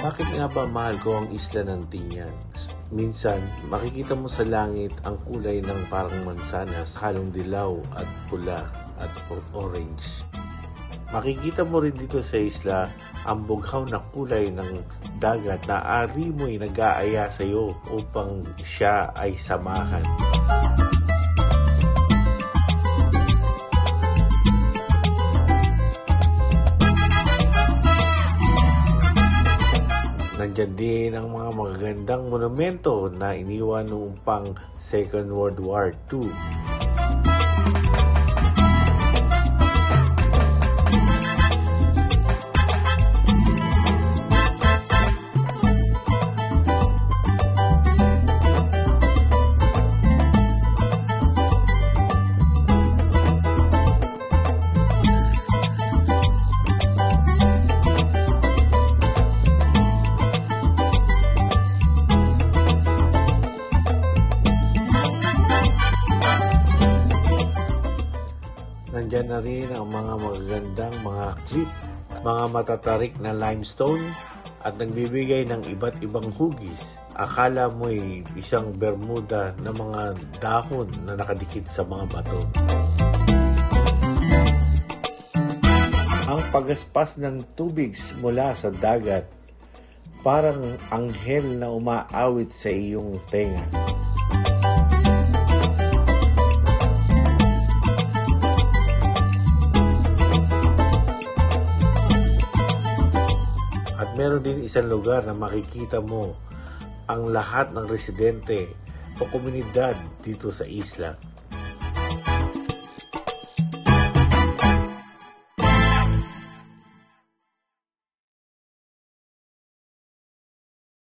Bakit nga ba mahal ko ang isla ng Tinian? Minsan, makikita mo sa langit ang kulay ng parang mansanas, halong dilaw at pula at orange. Makikita mo rin dito sa isla ang bughaw na kulay ng dagat na ari mo'y nag-aaya sa iyo upang siya ay samahan. Nandyan din ang mga magagandang monumento na iniwan noong pang Second World War II. Nandyan na rin ang mga magagandang mga cliff, mga matatarik na limestone at nagbibigay ng iba't ibang hugis. Akala mo'y isang Bermuda na mga dahon na nakadikit sa mga bato. Ang pagaspas ng tubig mula sa dagat, parang anghel na umaawit sa iyong tenga. At meron din isang lugar na makikita mo ang lahat ng residente o komunidad dito sa isla.